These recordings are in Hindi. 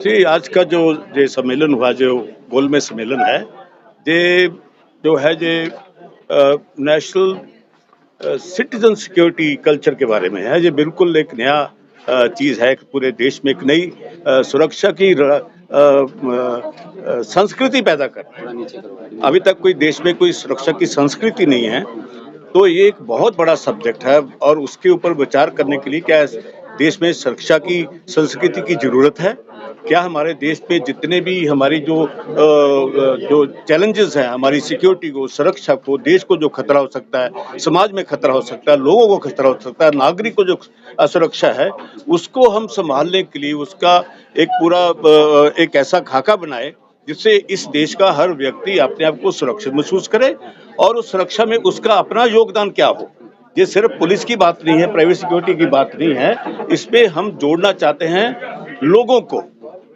जी, आज का जो ये सम्मेलन हुआ, जो गोलमेज सम्मेलन है, ये जो है ये नेशनल सिटीज़न सिक्योरिटी कल्चर के बारे में है। ये बिल्कुल एक नया चीज़ है कि पूरे देश में एक नई सुरक्षा की संस्कृति पैदा करना है। अभी तक कोई देश में कोई सुरक्षा की संस्कृति नहीं है, तो ये एक बहुत बड़ा सब्जेक्ट है और उसके ऊपर विचार करने के लिए क्या देश में सुरक्षा की संस्कृति की ज़रूरत है? क्या हमारे देश में जितने भी हमारी जो चैलेंजेस हैं, हमारी सिक्योरिटी को, सुरक्षा को, देश को जो खतरा हो सकता है, समाज में खतरा हो सकता है, लोगों को खतरा हो सकता है, नागरिक को जो असुरक्षा है, उसको हम सँभालने के लिए उसका एक पूरा एक ऐसा खाका बनाए, जिससे इस देश का हर व्यक्ति अपने आप को सुरक्षित महसूस करे और उस सुरक्षा में उसका अपना योगदान क्या हो। ये सिर्फ पुलिस की बात नहीं है, प्राइवेट सिक्योरिटी की बात नहीं है, इसमें हम जोड़ना चाहते हैं लोगों को,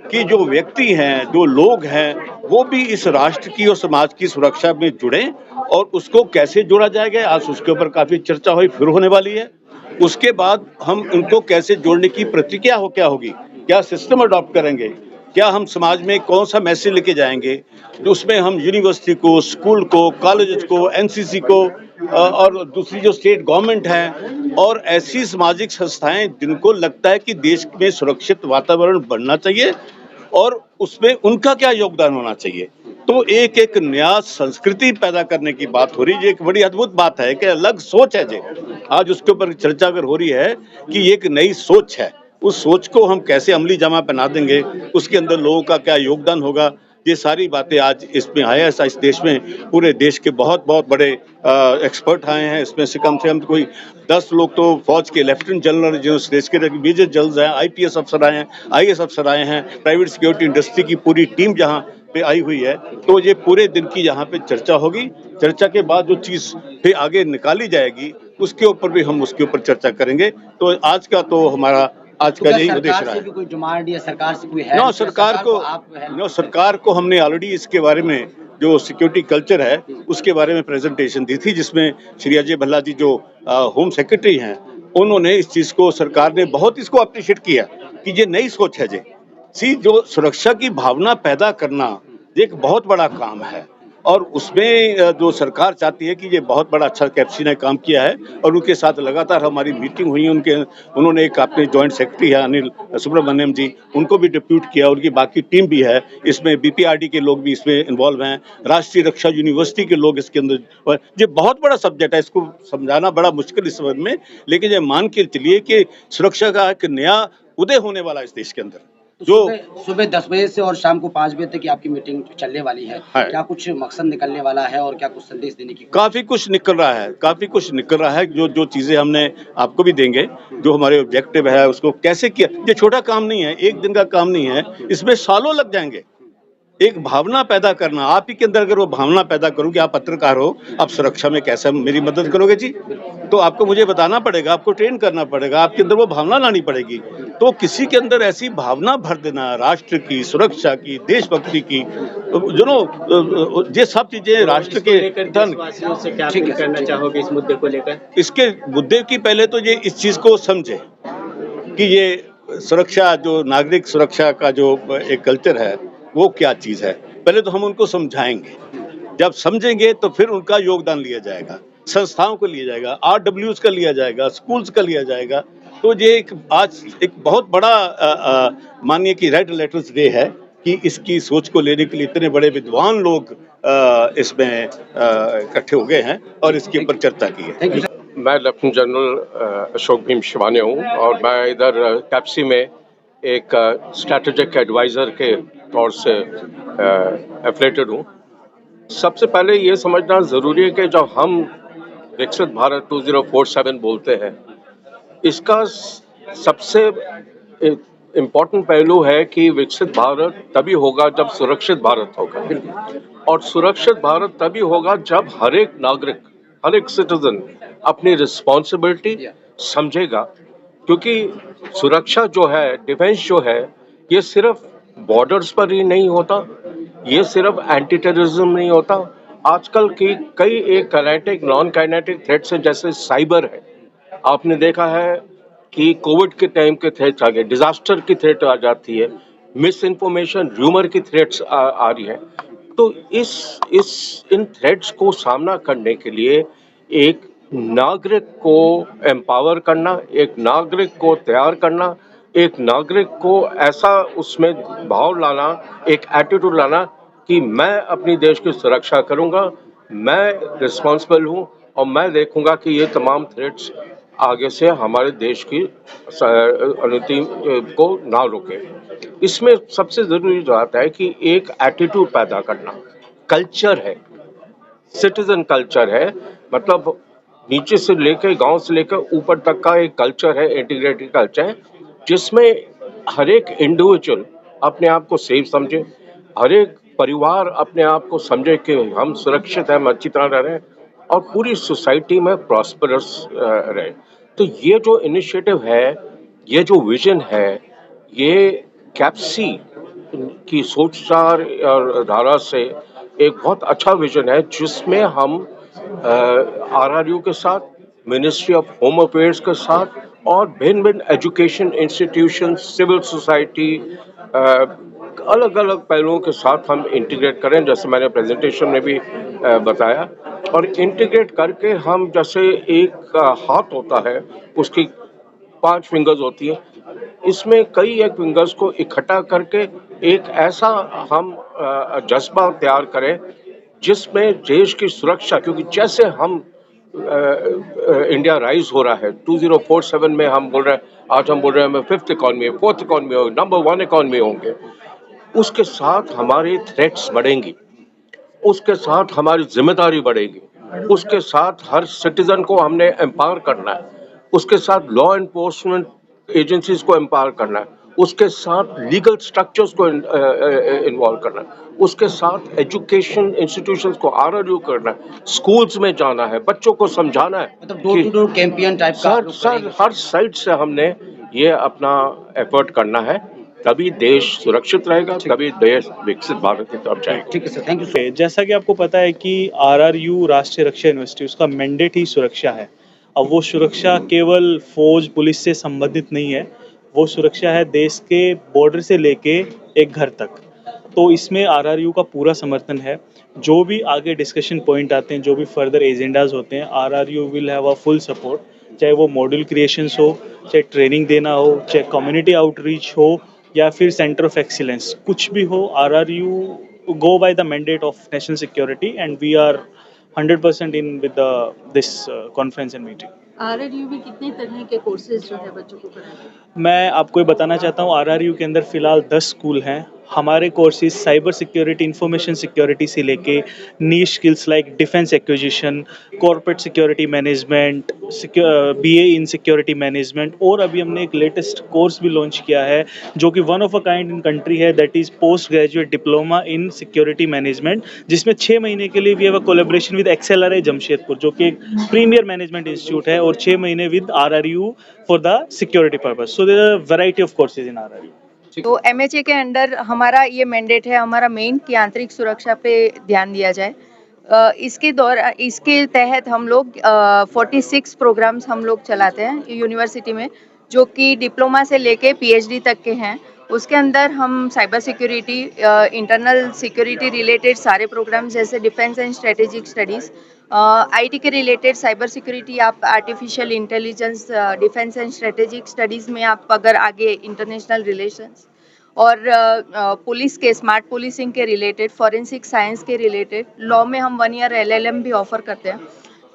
कि जो व्यक्ति हैं, जो लोग हैं, वो भी इस राष्ट्र की और समाज की सुरक्षा में जुड़ें और उसको कैसे जोड़ा जाएगा, आज उसके ऊपर काफ़ी चर्चा हुई, फिर होने वाली है। उसके बाद हम उनको कैसे जोड़ने की प्रतिक्रिया क्या होगी? क्या सिस्टम अडॉप्ट करेंगे? क्या हम समाज में कौन-सा मैसेज लेके जाएँगे? तो उसमें हम यूनिवर्सिटी को, स्कूल को, कॉलेजेस को, एनसीसी को और दूसरी जो स्टेट गवर्नमेंट है और ऐसी सामाजिक संस्थाएँ जिनको लगता है कि देश में सुरक्षित वातावरण बनना चाहिए और उसमें उनका क्या योगदान होना चाहिए। तो एक नया संस्कृति पैदा करने की बात हो रही है, ये एक बड़ी अद्भुत बात है कि अलग सोच है ये। आज उसके ऊपर चर्चा अगर हो रही है कि ये एक नई सोच है, उस सोच को हम कैसे अमली जामा पहना देंगे, उसके अंदर लोगों का क्या योगदान होगा, ये सारी बातें आज इसमें आए हैं। इस देश में पूरे देश के बहुत-बहुत बड़े एक्सपर्ट आए हैं, इसमें से कम कोई 10 लोग तो फौज के लेफ्टिनेंट जनरल जो इस देश के मेजर जनरल्स हैं, आईपीएस अफसर आए हैं, आईएएस अफसर आए हैं, प्राइवेट सिक्योरिटी इंडस्ट्री की पूरी टीम जहाँ पे आई हुई है, तो ये पूरे दिन की यहाँ पे चर्चा होगी। चर्चा के बाद जो चीज़ फिर आगे निकाली जाएगी, उसके ऊपर भी हम उसके ऊपर चर्चा करेंगे। तो आज का तो हमारा आज तो का क्या यही उद्देश्य सरकार रहा से है। भी कोई डिमांड या सरकार से कोई है? नो सरकार को आप हेल्प नो सरकार को हमने ऑलरेडी इसके बारे में जो सिक्योरिटी कल्चर है उसके बारे में प्रेजेंटेशन दी थी, जिसमें श्री अजय भल्ला जी जो होम सेक्रेटरी हैं, उन्होंने इस चीज़ को, सरकार ने बहुत इसको अप्रिशिएट किया कि ये नई सोच है जो सुरक्षा की भावना पैदा करना, ये एक बहुत बड़ा काम है और उसमें जो सरकार चाहती है कि ये बहुत बड़ा अच्छा कैप्सी ने काम किया है और उनके साथ लगातार हमारी मीटिंग हुई है। उन्होंने एक अपने जॉइंट सेक्रेटरी है अनिल सुब्रमण्यम जी, उनको भी डिप्यूट किया, उनकी बाकी टीम भी है, इसमें बीपीआरडी के लोग भी इसमें इन्वॉल्व हैं, राष्ट्रीय रक्षा यूनिवर्सिटी के लोग इसके अंदर। और ये बहुत बड़ा सब्जेक्ट है, इसको समझाना बड़ा मुश्किल इस वक्त में, लेकिन ये मान के चलिए कि सुरक्षा का एक नया उदय होने वाला है इस देश के अंदर। जो सुबह 10 बजे से और शाम को 5 बजे तक की आपकी मीटिंग चलने वाली है, है। क्या कुछ मकसद निकलने वाला है और क्या कुछ संदेश देने की? काफ़ी कुछ निकल रहा है, काफ़ी कुछ निकल रहा है, जो चीज़ें हमने आपको भी देंगे, जो हमारे ऑब्जेक्टिव है उसको कैसे किया। ये छोटा काम नहीं है, एक दिन का काम नहीं है, इसमें सालों लग जाएंगे। एक भावना पैदा करना, आप ही के अंदर अगर वो भावना पैदा करूँ कि आप पत्रकार हो, आप सुरक्षा में कैसे मेरी मदद करोगे जी? तो आपको मुझे बताना पड़ेगा, आपको ट्रेन करना पड़ेगा, आपके अंदर वो भावना लानी पड़ेगी। तो किसी के अंदर ऐसी भावना भर देना राष्ट्र की, सुरक्षा की, देशभक्ति की, ये सब चीज़ें राष्ट्र के धन। देशवासियों से क्या अपील करना चाहोगे इस मुद्दे को लेकर? इसके मुद्दे की पहले तो ये इस चीज़ को समझे कि ये सुरक्षा, जो नागरिक सुरक्षा का जो एक कल्चर है, वो क्या चीज़ है। पहले तो हम उनको समझाएँगे, जब समझेंगे तो फिर उनका योगदान लिया जाएगा, संस्थाओं को लिया जाएगा, आरडब्ल्यूज़ का लिया जाएगा, स्कूल्स का लिया जाएगा। तो ये आज एक बहुत बड़ा मानिए कि रेड लेटर्स डे है कि इसकी सोच को लेने के लिए इतने बड़े विद्वान लोग इसमें इकट्ठे हो गए हैं और इसके ऊपर चर्चा की है। मैं लेफ्टिनेंट जनरल अशोक भीम शिवाने हूँ और मैं इधर कैप्सी में एक स्ट्रैटेजिक एडवाइज़र के तौर से एफिलेटेड हूँ। सबसे पहले ये समझना ज़रूरी है कि जब हम विकसित भारत 2047 बोलते हैं, इसका सबसे इम्पोर्टेंट पहलू है कि विकसित भारत तभी होगा जब सुरक्षित भारत होगा, और सुरक्षित भारत तभी होगा जब हर एक नागरिक, हर एक सिटीजन अपनी रिस्पॉन्सिबिलिटी समझेगा। क्योंकि सुरक्षा जो है, डिफेंस जो है, ये सिर्फ बॉर्डर्स पर ही नहीं होता, ये सिर्फ एंटी टेररिज्म नहीं होता। आजकल की कई एक काइनेटिक, नॉन काइनेटिक थ्रेट्स हैं, जैसे साइबर है। आपने देखा है कि कोविड के टाइम के थ्रेट आ गए, डिजास्टर की थ्रेट आ जाती है, मिस इन्फॉर्मेशन, र्यूमर की थ्रेट्स आ रही हैं। तो इन थ्रेट्स को सामना करने के लिए एक नागरिक को एम्पावर करना, एक नागरिक को तैयार करना, एक नागरिक को ऐसा उसमें भाव लाना, एक एटीट्यूड लाना कि मैं अपनी देश की सुरक्षा करूंगा, मैं रिस्पॉन्सिबल हूं और मैं देखूंगा कि ये तमाम थ्रेट्स आगे से हमारे देश की उन्नति को ना रोके। इसमें सबसे जरूरी जो आता है कि एक एटीट्यूड पैदा करना, कल्चर है, सिटीजन कल्चर है, मतलब नीचे से लेकर गांव से लेकर ऊपर तक का एक कल्चर है, इंटीग्रेटेड कल्चर है, जिसमें हर एक इंडिविजुअल अपने आप को सेफ समझे, हर एक परिवार अपने आप को समझे कि हम सुरक्षित हैं, हम अच्छी तरह रह रहे हैं और पूरी सोसाइटी में प्रॉस्परस रहे। तो ये जो इनिशिएटिव है, ये जो विजन है, ये कैप्सी की सोचदार और धारा से एक बहुत अच्छा विजन है, जिसमें हम आरआरयू के साथ, मिनिस्ट्री ऑफ होम अफेयर्स के साथ और भिन्न भिन्न एजुकेशन इंस्टीट्यूशन, सिविल सोसाइटी, अलग अलग पहलुओं के साथ हम इंटीग्रेट करें, जैसे मैंने प्रेजेंटेशन में भी बताया। और इंटीग्रेट करके हम, जैसे एक हाथ होता है, उसकी 5 फिंगर्स होती है, इसमें कई एक फिंगर्स को इकट्ठा करके एक ऐसा हम जज्बा तैयार करें जिसमें देश की सुरक्षा, क्योंकि जैसे हम इंडिया राइज हो रहा है, 2047 में हम बोल रहे हैं, आज हम बोल रहे हैं 5th economy, 4th economy, number 1 economy होंगे, उसके साथ हमारी थ्रेट्स बढ़ेंगी, उसके साथ हमारी जिम्मेदारी बढ़ेगी, उसके साथ हर सिटीजन को हमने एम्पावर करना है, उसके साथ लॉ एनफोर्समेंट एजेंसीज को एम्पावर करना है, उसके साथ लीगल स्ट्रक्चर्स को इन्वॉल्व करना है, उसके साथ एजुकेशन इंस्टीट्यूशंस को आरआरयू करना है, स्कूल्स में जाना है, बच्चों को समझाना है। मतलब door to door campaign type का आप लोग सर करेंगे। हर साइड से हमने ये अपना एफर्ट करना है, तभी देश सुरक्षित रहेगा, तभी देश विकसित भारत की तरफ जाएगा। ठीक है सर, थैंक यू। जैसा कि आपको पता है कि आरआरयू राष्ट्रीय रक्षा यूनिवर्सिटी, उसका मैंडेट ही सुरक्षा है। अब वो सुरक्षा केवल फौज पुलिस से संबंधित नहीं है, वो सुरक्षा है देश के बॉर्डर से लेके एक घर तक। तो इसमें आरआरयू का पूरा समर्थन है। जो भी आगे डिस्कशन पॉइंट आते हैं, जो भी फर्दर एजेंडाज होते हैं, RRU will have a full support, चाहे वो मॉड्यूल क्रिएशंस हो, चाहे ट्रेनिंग देना हो, चाहे कम्युनिटी आउटरीच हो, या फिर सेंटर ऑफ एक्सीलेंस, कुछ भी हो, आरआरयू go by the mandate of national security and we are 100% in with this conference and meeting. आरआरयू में कितने तरह के कोर्सेज जो है बच्चों को कराते हैं? मैं आपको ये बताना चाहता हूँ, आरआरयू के अंदर फिलहाल 10 स्कूल हैं। हमारे courses cyber security, information security से लेके niche skills like defence acquisition, corporate security management, BA in security management, और अभी हमने एक लेटेस्ट कोर्स भी लॉन्च किया है जो कि one of a kind in country है, that is post graduate diploma in security management, जिसमें 6 महीने के लिए we have a collaboration with XLRI Jamshedpur, जो कि एक प्रीमियर मैनेजमेंट इंस्टीट्यूट है, और 6 महीने with RRU for the security purpose. So there are variety of courses in RRU. तो एमएचए के अंडर हमारा ये मैंडेट है, हमारा मेन कि आंतरिक सुरक्षा पे ध्यान दिया जाए। इसके तहत हम लोग 46 प्रोग्राम्स हम लोग चलाते हैं यूनिवर्सिटी में, जो कि डिप्लोमा से लेके पीएचडी तक के हैं। उसके अंदर हम cyber security, internal security related सारे प्रोग्राम, जैसे defence and strategic studies, IT के रिलेटेड साइबर सिक्योरिटी, आप artificial intelligence, defence and strategic studies में आप अगर आगे इंटरनेशनल रिलेशंस, और पुलिस के स्मार्ट पुलिसिंग के रिलेटेड, फॉरेंसिक साइंस के रिलेटेड, लॉ में हम 1 ईयर एलएलएम भी ऑफर करते हैं।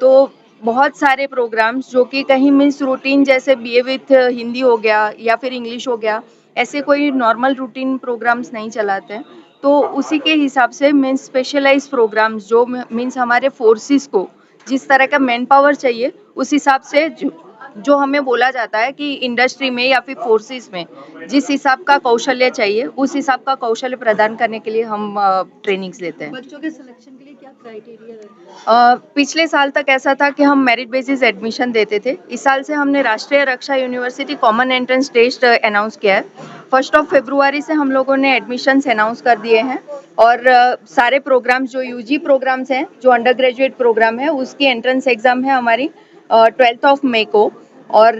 तो बहुत सारे प्रोग्राम्स जो कि कहीं मीन्स रूटीन, जैसे बीए विथ हिंदी हो गया या फिर इंग्लिश हो गया, ऐसे कोई नॉर्मल रूटीन प्रोग्राम्स नहीं चलाते हैं। तो उसी के हिसाब से मीन्स स्पेशलाइज प्रोग्राम्स, जो मीन्स हमारे फोर्सेस को जिस तरह का मैन पावर चाहिए, उस हिसाब से जो हमें बोला जाता है कि इंडस्ट्री में या फिर फोर्सेस में जिस हिसाब का कौशल्य चाहिए, उस हिसाब का कौशल्य प्रदान करने के लिए हम ट्रेनिंग्स लेते हैं। बच्चों के सिलेक्शन के लिए क्या क्राइटेरिया है? पिछले साल तक ऐसा था कि हम मेरिट बेसिस एडमिशन देते थे। इस साल से हमने Rashtriya Raksha university common entrance test announce किया है। 1 फरवरी से हम लोगों ने एडमिशन्स अनाउंस कर दिए हैं, और सारे प्रोग्राम्स जो यूजी प्रोग्राम्स हैं, जो अंडर ग्रेजुएट प्रोग्राम है, उसकी एंट्रेंस एग्जाम है हमारी 12 मई को, और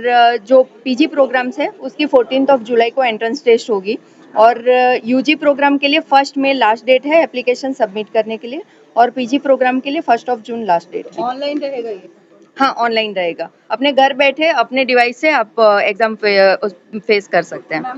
जो पीजी प्रोग्राम्स है उसकी 14 जुलाई को एंट्रेंस टेस्ट होगी। और यूजी प्रोग्राम के लिए 1 मई लास्ट डेट है एप्लीकेशन सबमिट करने के लिए, और पीजी प्रोग्राम के लिए 1 जून लास्ट डेट है। ऑनलाइन रहेगा ये? हाँ, ऑनलाइन रहेगा। अपने घर बैठे अपने डिवाइस से आप एग्जाम फेस कर सकते हैं।